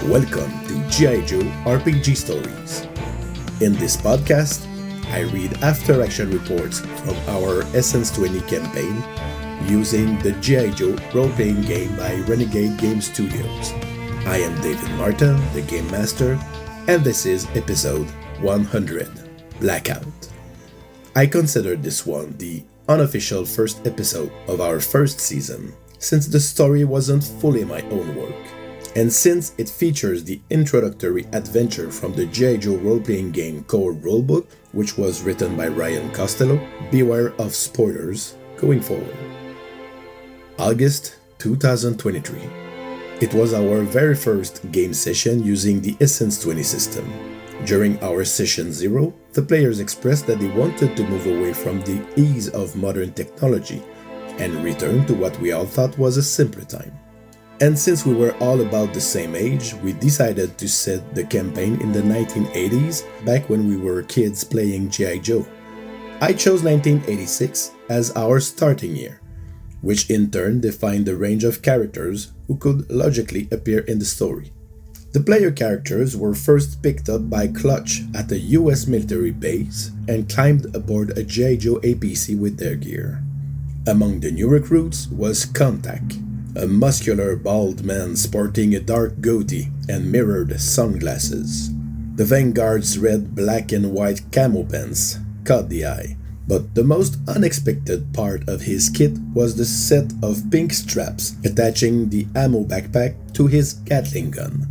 Welcome to G.I. Joe RPG Stories. In this podcast, I read after-action reports from our S.N.A.K.E campaign using the G.I. Joe Roleplaying Game by Renegade Game Studios. I am David Martin, the Game Master, and this is episode 100, Blackout. I consider this one the unofficial first episode of our first season, since the story wasn't fully my own work. And since it features the introductory adventure from the G.I. Joe role-playing game core rulebook, which was written by Ryan Costello, beware of spoilers going forward. August 2023. It was our very first game session using the Essence-20 system. During our session 0, the players expressed that they wanted to move away from the ease of modern technology and return to what we all thought was a simpler time. And since we were all about the same age, we decided to set the campaign in the 1980s, back when we were kids playing G.I. Joe. I chose 1986 as our starting year, which in turn defined the range of characters who could logically appear in the story. The player characters were first picked up by Clutch at a US military base and climbed aboard a G.I. Joe APC with their gear. Among the new recruits was Contact, a muscular bald man sporting a dark goatee and mirrored sunglasses. The Vanguard's red, black and white camo pants caught the eye, but the most unexpected part of his kit was the set of pink straps attaching the ammo backpack to his Gatling gun.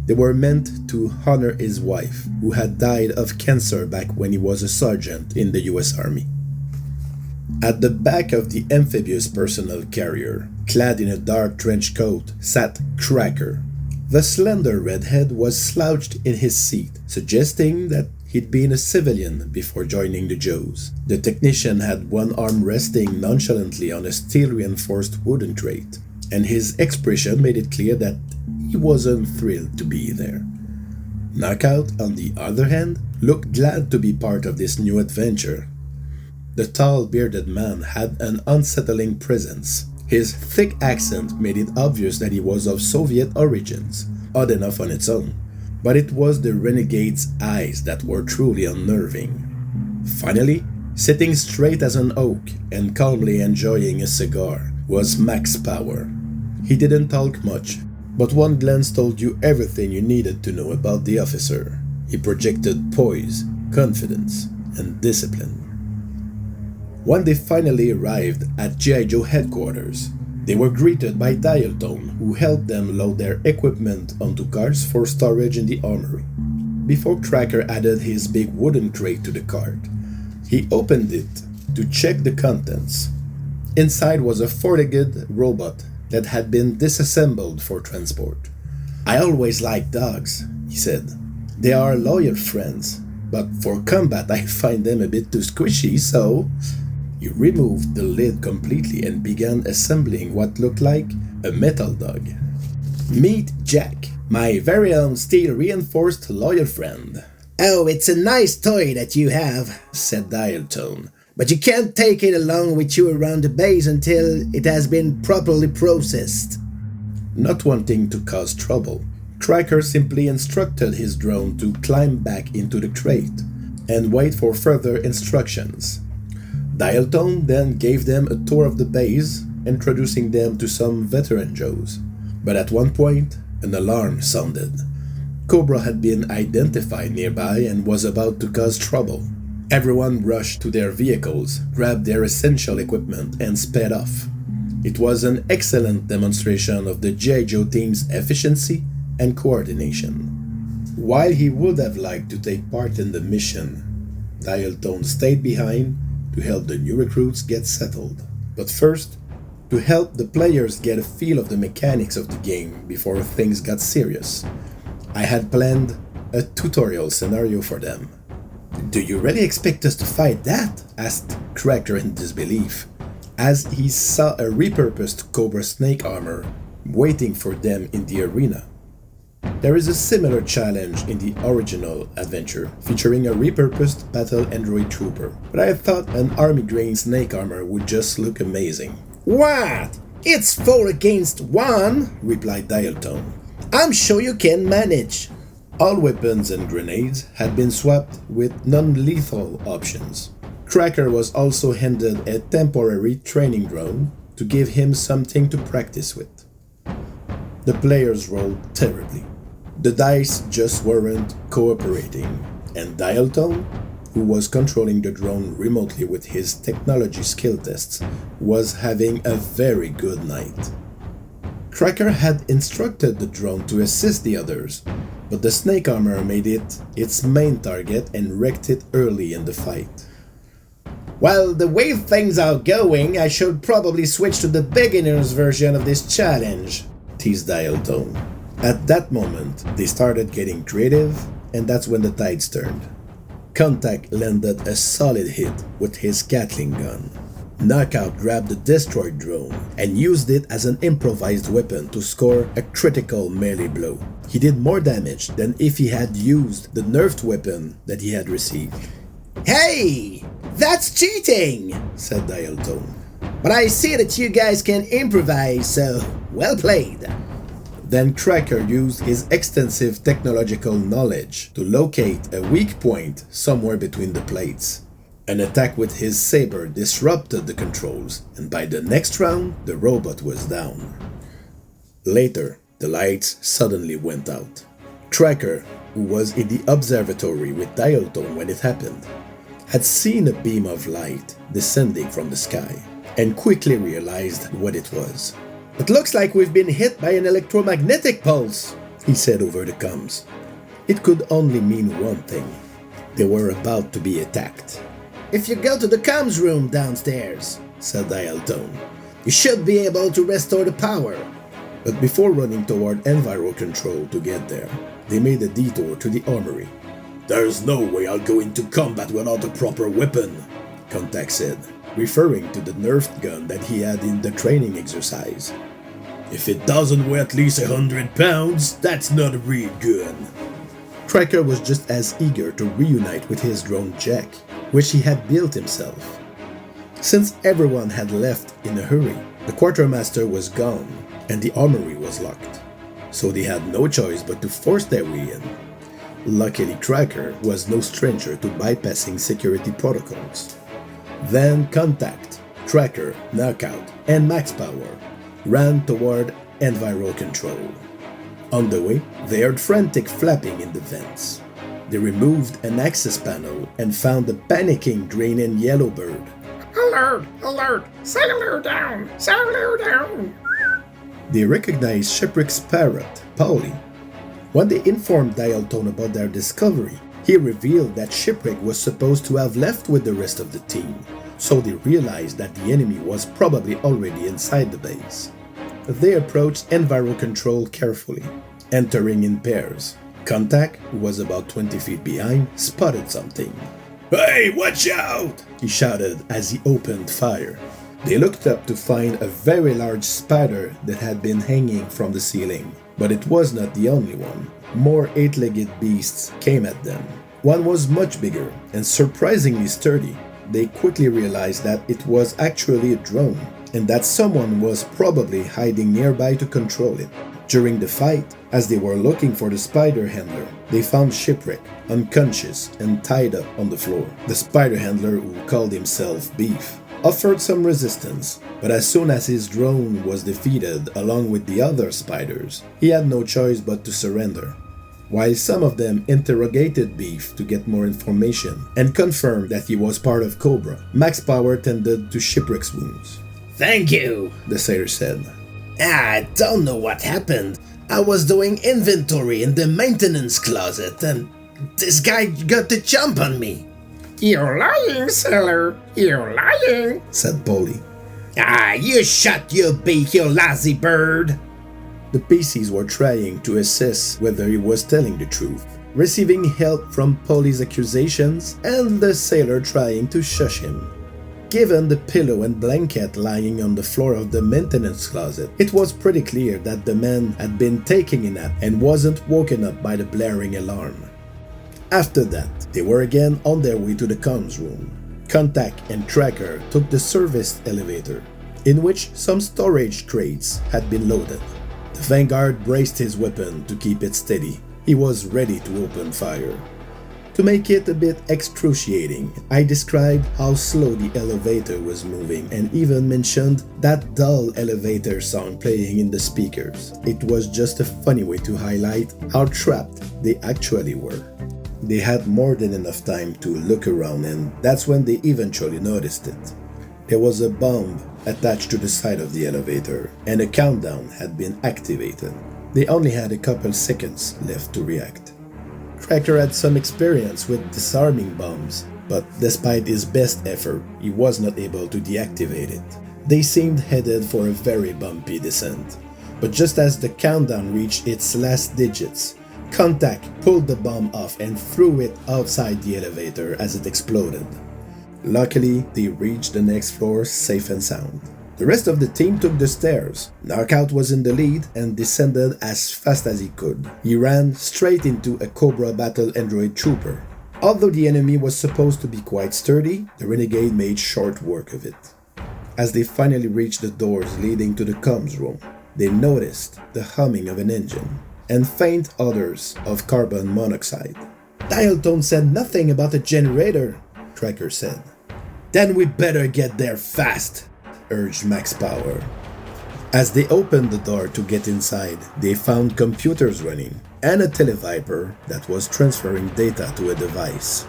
They were meant to honor his wife, who had died of cancer back when he was a sergeant in the US Army. At the back of the amphibious personnel carrier, clad in a dark trench coat, sat Cracker. The slender redhead was slouched in his seat, suggesting that he'd been a civilian before joining the Joes. The technician had one arm resting nonchalantly on a steel-reinforced wooden crate, and his expression made it clear that he wasn't thrilled to be there. Knockout, on the other hand, looked glad to be part of this new adventure. The tall, bearded man had an unsettling presence. His thick accent made it obvious that he was of Soviet origins, odd enough on its own, but it was the Renegade's eyes that were truly unnerving. Finally, sitting straight as an oak and calmly enjoying a cigar was Max Power. He didn't talk much, but one glance told you everything you needed to know about the officer. He projected poise, confidence, and discipline. When they finally arrived at G.I. Joe headquarters, they were greeted by Dial Tone, who helped them load their equipment onto carts for storage in the armory. Before Cracker added his big wooden crate to the cart, he opened it to check the contents. Inside was a four-legged robot that had been disassembled for transport. "I always liked dogs," he said. "They are loyal friends, but for combat I find them a bit too squishy, so..." He removed the lid completely and began assembling what looked like a metal dog. "Meet Jack, my very own steel-reinforced loyal friend." "Oh, it's a nice toy that you have," said Dial Tone. "but you can't take it along with you around the base until it has been properly processed." Not wanting to cause trouble, Cracker simply instructed his drone to climb back into the crate and wait for further instructions. Dial Tone then gave them a tour of the base, introducing them to some veteran Joes. But at one point, an alarm sounded. Cobra had been identified nearby and was about to cause trouble. Everyone rushed to their vehicles, grabbed their essential equipment, and sped off. It was an excellent demonstration of the G.I. Joe team's efficiency and coordination. While he would have liked to take part in the mission, Dial Tone stayed behind to help the new recruits get settled. But first, to help the players get a feel of the mechanics of the game before things got serious, I had planned a tutorial scenario for them. "Do you really expect us to fight that?" asked Cracker in disbelief, as he saw a repurposed Cobra snake armor waiting for them in the arena. There is a similar challenge in the original adventure, featuring a repurposed battle android trooper, but I thought an army-grain snake armor would just look amazing. "What? It's 4 against 1, replied Dial Tone. I'm sure you can manage. All weapons and grenades had been swapped with non-lethal options. Cracker was also handed a temporary training drone to give him something to practice with. The players rolled terribly. The dice just weren't cooperating, and Dialtone, who was controlling the drone remotely with his technology skill tests, was having a very good night. Cracker had instructed the drone to assist the others, but the snake armor made it its main target and wrecked it early in the fight. Well, the way things are going, I should probably switch to the beginner's version of this challenge, teased Dialtone. At that moment, they started getting creative, and that's when the tides turned. Contact landed a solid hit with his Gatling gun. Knockout grabbed the destroyed drone and used it as an improvised weapon to score a critical melee blow. He did more damage than if he had used the nerfed weapon that he had received. Hey! That's cheating! Said Dialtone. But I see that you guys can improvise, so well played. Then Cracker used his extensive technological knowledge to locate a weak point somewhere between the plates. An attack with his saber disrupted the controls, and by the next round, the robot was down. Later, the lights suddenly went out. Cracker, who was in the observatory with Dialtone when it happened, had seen a beam of light descending from the sky, and quickly realized what it was. It looks like we've been hit by an electromagnetic pulse, he said over the comms. It could only mean one thing. They were about to be attacked. If you go to the comms room downstairs, said Dialtone, you should be able to restore the power. But before running toward Enviro Control to get there, they made a detour to the armory. There's no way I'll go into combat without a proper weapon, Contact said, referring to the nerfed gun that he had in the training exercise. If it doesn't weigh at least 100 pounds, that's not a real gun. Cracker was just as eager to reunite with his drone Jack, which he had built himself. Since everyone had left in a hurry, the quartermaster was gone and the armory was locked, so they had no choice but to force their way in. Luckily, Cracker was no stranger to bypassing security protocols. Then Contact, Cracker, Knockout, and Max Power ran toward Enviro Control. On the way, they heard frantic flapping in the vents. They removed an access panel and found the panicking Drainen Yellowbird. Alert! Alert! Sailor down! Sailor down! They recognized Shipwreck's parrot, Polly. When they informed Dialtone about their discovery, he revealed that Shipwreck was supposed to have left with the rest of the team, so they realized that the enemy was probably already inside the base. They approached Enviro Control carefully, entering in pairs. Contact, who was about 20 feet behind, spotted something. "Hey, watch out!" he shouted as he opened fire. They looked up to find a very large spider that had been hanging from the ceiling. But it was not the only one. More 8-legged beasts came at them. One was much bigger and surprisingly sturdy. They quickly realized that it was actually a drone, and that someone was probably hiding nearby to control it. During the fight, as they were looking for the spider handler, they found Shipwreck, unconscious and tied up on the floor. The spider handler, who called himself Beef, offered some resistance, but as soon as his drone was defeated along with the other spiders, he had no choice but to surrender. While some of them interrogated Beef to get more information and confirmed that he was part of Cobra, Max Power tended to Shipwreck's wounds. "Thank you," the sailor said. "I don't know what happened. I was doing inventory in the maintenance closet and this guy got the jump on me." "You're lying, sailor! You're lying!" said Polly. You shut your beak, you lazy bird!" The PCs were trying to assess whether he was telling the truth, receiving help from Polly's accusations and the sailor trying to shush him. Given the pillow and blanket lying on the floor of the maintenance closet, it was pretty clear that the man had been taking a nap and wasn't woken up by the blaring alarm. After that, they were again on their way to the comms room. Contact and Tracker took the service elevator, in which some storage crates had been loaded. The Vanguard braced his weapon to keep it steady. He was ready to open fire. To make it a bit excruciating, I described how slow the elevator was moving and even mentioned that dull elevator song playing in the speakers. It was just a funny way to highlight how trapped they actually were. They had more than enough time to look around, and that's when they eventually noticed it. There was a bomb attached to the side of the elevator, and a countdown had been activated. They only had a couple seconds left to react. Tracker had some experience with disarming bombs, but despite his best effort, he was not able to deactivate it. They seemed headed for a very bumpy descent. But just as the countdown reached its last digits, Contact pulled the bomb off and threw it outside the elevator as it exploded. Luckily, they reached the next floor safe and sound. The rest of the team took the stairs. Knockout was in the lead and descended as fast as he could. He ran straight into a Cobra battle android trooper. Although the enemy was supposed to be quite sturdy, the Renegade made short work of it. As they finally reached the doors leading to the comms room, they noticed the humming of an engine and faint odors of carbon monoxide. Dial tone said nothing about a generator, Tracker said. Then we better get there fast, urged Max Power. As they opened the door to get inside, they found computers running and a televiper that was transferring data to a device.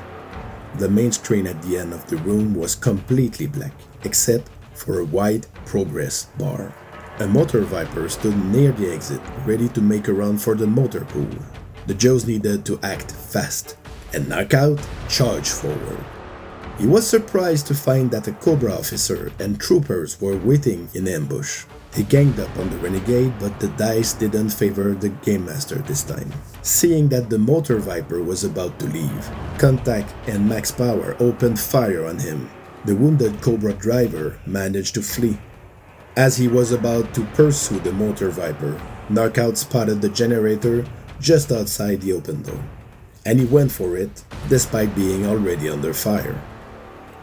The main screen at the end of the room was completely black, except for a white progress bar. A motor viper stood near the exit, ready to make a run for the motor pool. The Joes needed to act fast, and Knockout charged forward. He was surprised to find that a Cobra officer and troopers were waiting in ambush. He ganged up on the Renegade, but the dice didn't favor the Game Master this time. Seeing that the motor viper was about to leave, Contact and Max Power opened fire on him. The wounded Cobra driver managed to flee. As he was about to pursue the motor viper, Knockout spotted the generator just outside the open door, and he went for it despite being already under fire.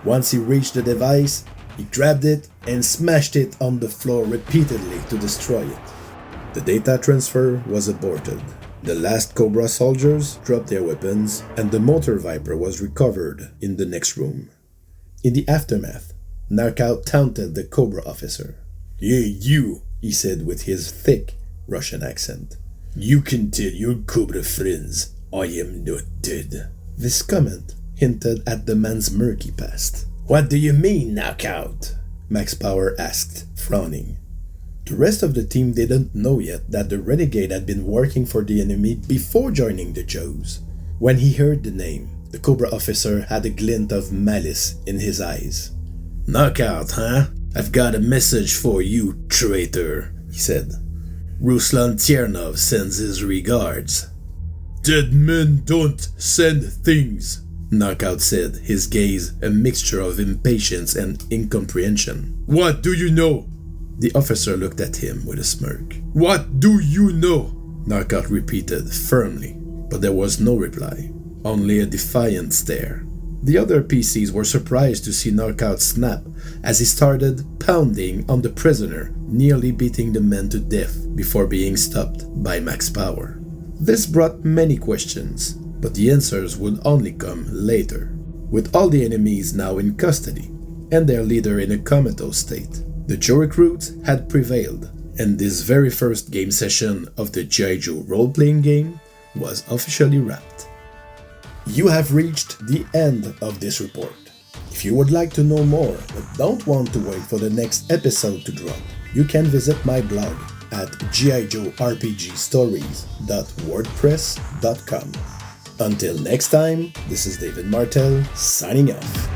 Once he reached the device, he grabbed it and smashed it on the floor repeatedly to destroy it. The data transfer was aborted. The last Cobra soldiers dropped their weapons, and the motor viper was recovered in the next room. In the aftermath, Knockout taunted the Cobra officer. "Hey, you," he said with his thick Russian accent. "You can tell your Cobra friends I am not dead." This comment hinted at the man's murky past. "What do you mean, Knockout?" Max Power asked, frowning. The rest of the team didn't know yet that the Renegade had been working for the enemy before joining the Joes. When he heard the name, the Cobra officer had a glint of malice in his eyes. "Knockout, huh? I've got a message for you, traitor," he said. "Ruslan Tiernov sends his regards." "Dead men don't send things," Knockout said, his gaze a mixture of impatience and incomprehension. "What do you know?" The officer looked at him with a smirk. "What do you know?" Knockout repeated firmly, but there was no reply, only a defiant stare. The other PCs were surprised to see Knockout snap as he started pounding on the prisoner, nearly beating the man to death before being stopped by Max Power. This brought many questions, but the answers would only come later. With all the enemies now in custody, and their leader in a comatose state, the Joe recruits had prevailed, and this very first game session of the G.I. Joe role-playing game was officially wrapped. You have reached the end of this report. If you would like to know more but don't want to wait for the next episode to drop, you can visit my blog at gijoRPGstories.wordpress.com. Until next time, this is David Martel signing off.